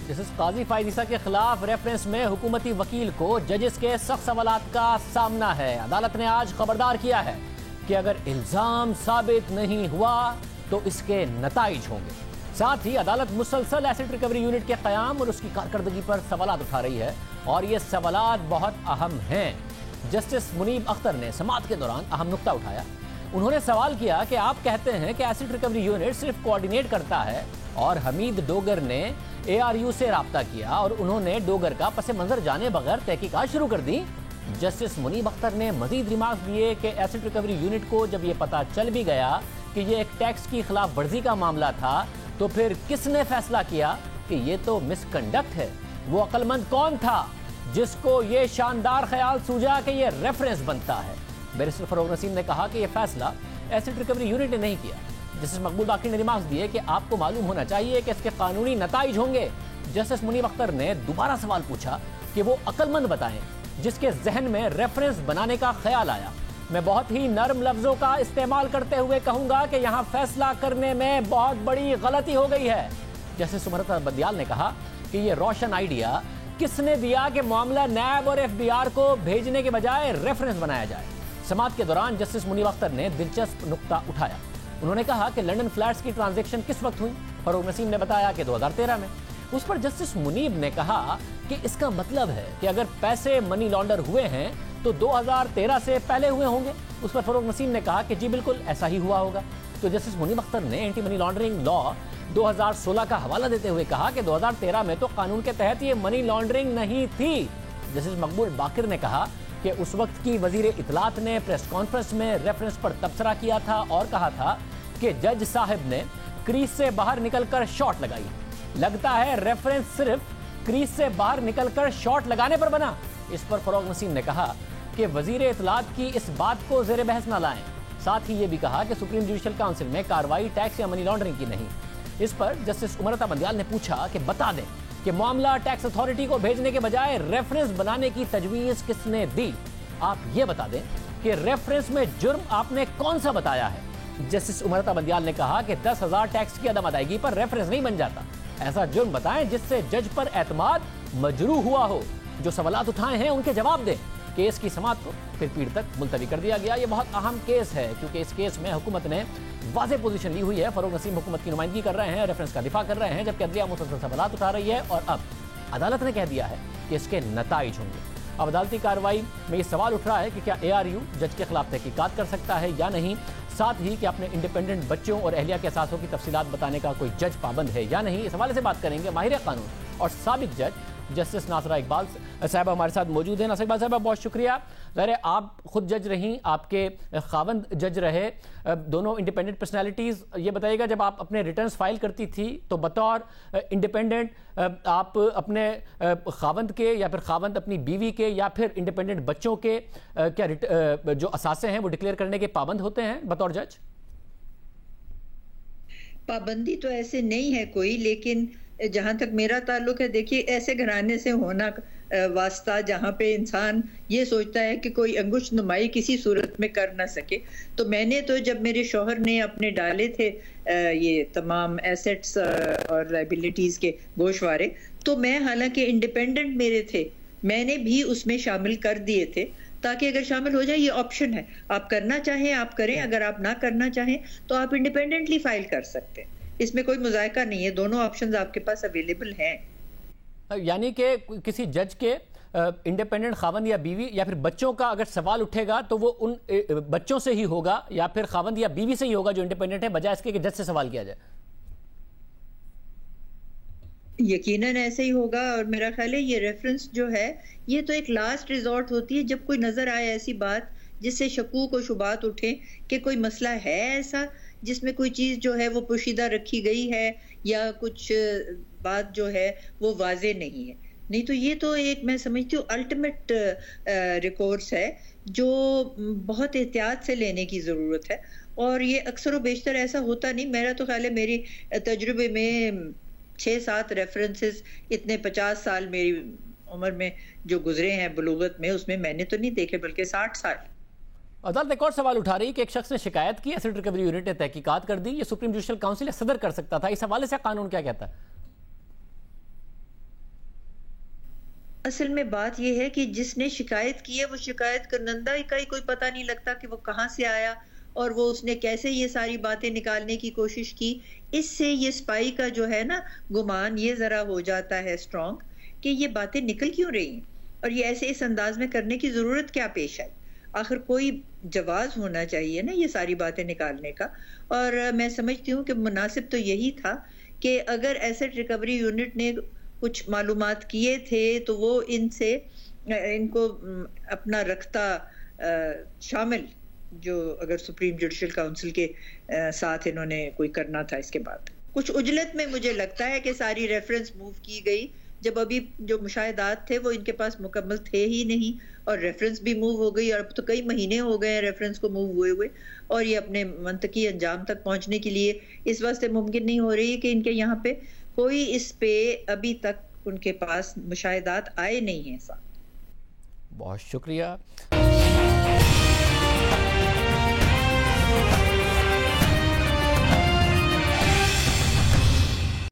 Justice काजी फायद ईसा के खिलाफ reference में हुकूमती वकील को जजेस के सख्त सवालात का सामना है। अदालत ने आज खबरदार किया है कि अगर इल्जाम साबित नहीं हुआ तो इसके नताइज होंगे। साथ ही अदालत मुसलसल एसेट रिकवरी यूनिट के क़याम और उसकी कारकर्दगी पर सवालात उठा रही है और ये सवालात बहुत अहम हैं। जस्टिस मुनीब अख्तर ने समाअत के दौरान अहम नुक्ता उठाया। उन्होंने सवाल किया कि आप कहते हैं कि एसेट रिकवरी यूनिट सिर्फ कोऑर्डिनेट करता है और हमीद डोगर ने ARU से राब्ता किया और उन्होंने डोगर का पस मंजर जाने बगैर तहकीकात शुरू कर दी। जस्टिस मुनीब अख्तर ने मजीद रिमार्क्स दिए कि एसेट रिकवरी यूनिट को जब ये पता चल भी गया कि ये एक टैक्स की खिलाफ वर्जी का मामला था तो फिर किसने फैसला किया कि ये तो मिसकंडक्ट है? वो अक्लमंद कौन था जिसको ये शानदार ख्याल सूझा कि ये रेफरेंस बनता है? बैरिस्टर फरोग नसीम ने कहा कि यह फैसला एसेट रिकवरी यूनिट ने नहीं किया। जस्टिस मकबूल बाकी ने रिमार्क्स दिए कि आपको मालूम होना चाहिए कि इसके कानूनी नताइज होंगे। जस्टिस मुनीब अख्तर ने दोबारा सवाल पूछा कि वो अक्लमंद बताएं जिसके जहन में रेफरेंस बनाने का ख्याल आया। मैं बहुत ही नर्म लफ्जों का इस्तेमाल करते हुए कहूंगा कि यहाँ फैसला करने में बहुत बड़ी गलती हो गई है। जस्टिस सुमरता बंदियाल ने कहा कि ये रोशन आइडिया किसने दिया कि मामला नैब और FBR को भेजने के बजाय रेफरेंस बनाया जाए। समाअत के दौरान जस्टिस मुनीब अख्तर ने दिलचस्प नुक्ता उठाया। उन्होंने कहा कि लंदन फ्लैट्स की ट्रांजैक्शन किस वक्त हुई? फरोग नसीम ने बताया कि 2013 में। उस पर जस्टिस मुनीब ने कहा कि इसका मतलब है कि अगर पैसे मनी लॉन्डर हुए हैं तो 2013 से पहले हुए होंगे। उस पर फरोग नसीम ने कहा कि जी बिल्कुल ऐसा ही हुआ होगा। तो जस्टिस मुनीब अख्तर ने एंटी मनी लॉन्ड्रिंग लॉ 2016 का हवाला देते हुए कहा कि 2013 में तो कानून के तहत ये मनी लॉन्ड्रिंग नहीं थी। जस्टिस मकबूल बाकिर ने कहा कि उस वक्त की वजीर इतलात ने प्रेस कॉन्फ्रेंस में रेफरेंस पर तबसरा किया था और कहा था कि जज साहब ने क्रीज से बाहर निकलकर शॉट लगाई। लगता है रेफरेंस सिर्फ क्रीज से बाहर निकलकर शॉट लगाने पर बना। इस पर फरोग नसीम ने कहा कि वजीर इतलात की इस बात को ज़ेर बहस न लाएं। साथ ही ये भी कहा कि सुप्रीम जुडिशल काउंसिल में कार्रवाई टैक्स या मनी लॉन्ड्रिंग की नहीं। इस पर जस्टिस उमरता बंदियाल ने पूछा कि बता दें कि मामला टैक्स अथॉरिटी को भेजने के बजाय रेफरेंस बनाने की तजवीज़ किसने दी? आप ये बता दें कि रेफरेंस में जुर्म आपने कौन सा बताया है? जस्टिस उमरता बंदियाल ने कहा कि 10,000 टैक्स की अदम अदायगी पर रेफरेंस नहीं बन जाता। ऐसा जुर्म बताएं जिससे जज पर एतमाद मजरूह हुआ हो। जो सवालात उठाए हैं उनके जवाब दें। केस की समाअत को फिर पीर तक मुलतवी कर दिया गया। ये बहुत अहम केस है क्योंकि इस केस में हुकूमत ने वाज़ेह पोजीशन ली हुई है। फरोग नसीम हुकूमत की नुमाइंदगी कर रहे हैं, रेफरेंस का दिफा कर रहे हैं, जबकि अदलिया मुसलसल सवालात उठा रही है और अब अदालत ने कह दिया है कि इसके नताइज होंगे। अब अदालती कार्रवाई में ये सवाल उठ रहा है कि क्या ARU जज के खिलाफ तहकीकात कर सकता है या नहीं। साथ ही कि अपने इंडिपेंडेंट बच्चों और अहलिया के असासों की तफसीलात बताने का कोई जज पाबंद है या नहीं। इस हवाले से बात करेंगे माहिर कानून और साबिक जज जस्टिस नासरा इकबाल साहब हमारे साथ मौजूद हैं। नासरा इकबाल साहब बहुत शुक्रिया। ज़ाहिर है आप खुद जज रहीं, आपके खावंद जज रहे, दोनों इंडिपेंडेंट पर्सनालिटीज़। ये बताइएगा जब आप अपने रिटर्न्स फाइल करती थी तो बतौर इंडिपेंडेंट आप अपने खावंद के या फिर खावंद अपनी बीवी के या फिर इंडिपेंडेंट बच्चों के क्या जो असासे हैं वो डिक्लेयर करने के पाबंद होते हैं बतौर जज? पाबंदी तो ऐसे नहीं है कोई, लेकिन जहां तक मेरा ताल्लुक है, देखिए ऐसे घराने से होना वास्ता जहां पे इंसान ये सोचता है कि कोई अंगुश नुमाई किसी सूरत में कर ना सके। तो मैंने तो जब मेरे शौहर ने अपने डाले थे ये तमाम एसेट्स और लायबिलिटीज के गोशवारे, तो मैं हालांकि इंडिपेंडेंट मेरे थे, मैंने भी उसमें शामिल कर दिए थे ताकि अगर शामिल हो जाए ये ऑप्शन है, आप करना चाहें आप करें, अगर आप ना करना चाहें तो आप इंडिपेंडेंटली फाइल कर सकते हैं। इसमें कोई मुज़ायका नहीं है, दोनों ऑप्शंस आपके पास अवेलेबल हैं। यानी कि किसी जज के इंडिपेंडेंट खावंद या बीवी या फिर बच्चों का अगर सवाल उठेगा तो वो उन बच्चों से ही होगा या फिर खावंद या बीवी से ही होगा जो इंडिपेंडेंट है, बजाय इसके कि जज से सवाल किया जाए। यकीनन ऐसे ही होगा। और मेरा ख्याल है ये रेफरेंस जो है ये तो एक लास्ट रिजॉर्ट होती है जब कोई नजर आए ऐसी बात जिससे शकूक और शुबात उठे कि कोई मसला है ऐसा जिसमें कोई चीज जो है वो पोशीदा रखी गई है या कुछ बात जो है वो वाजे नहीं है। नहीं तो ये तो एक मैं समझती हूँ अल्टीमेट रिकोर्स है जो बहुत एहतियात से लेने की जरूरत है। और ये अक्सर व बेशतर ऐसा होता नहीं। मेरा तो ख्याल है मेरी तजुर्बे में 6-7 रेफरेंसेस इतने 50 साल मेरी उम्र में जो गुजरे हैं बलूगत में, उसमें मैंने तो नहीं देखे बल्कि 60 साल। अदालत एक और सवाल उठा रही है कि एक शख्स ने शिकायत की, एसेट रिकवरी यूनिट ने तहकीकात कर दी, ये सुप्रीम जुडिशल काउंसिल या सदर कर सकता था। इस हवाले से कानून क्या कहता है? असल में बात यह है कि जिसने शिकायत की है वो शिकायत करनंदा का ही कोई पता नहीं लगता कि वो कहाँ से आया और वो उसने कैसे ये सारी बातें निकालने की कोशिश की। इससे ये स्पाई का जो है ना गुमान ये जरा हो जाता है स्ट्रॉन्ग कि ये बातें निकल क्यों रही हैं और ये ऐसे इस अंदाज में करने की जरूरत क्या पेश आई। आखिर कोई जवाज होना चाहिए ना ये सारी बातें निकालने का। और मैं समझती हूँ कि मुनासिब तो यही था कि अगर एसेट रिकवरी यूनिट ने कुछ मालूमात किए थे तो वो इनसे इनको अपना रख्ता शामिल जो अगर सुप्रीम जुडिशल काउंसिल के साथ इन्होंने कोई करना था। इसके बाद कुछ उजलत में मुझे लगता है कि सारी रेफरेंस मूव की गई जब अभी जो मुशाहिदात थे वो इनके पास मुकम्मल थे ही नहीं और रेफरेंस भी मूव हो गई और अब तो कई महीने हो गए हैं रेफरेंस को मूव हुए और ये अपने मंतकी अंजाम तक पहुंचने के लिए इस वास्ते मुमकिन नहीं हो रही है कि इनके यहाँ पे कोई इस पे अभी तक उनके पास मुशाहिदात आए नहीं हैं साथ। बहुत शुक्रिया।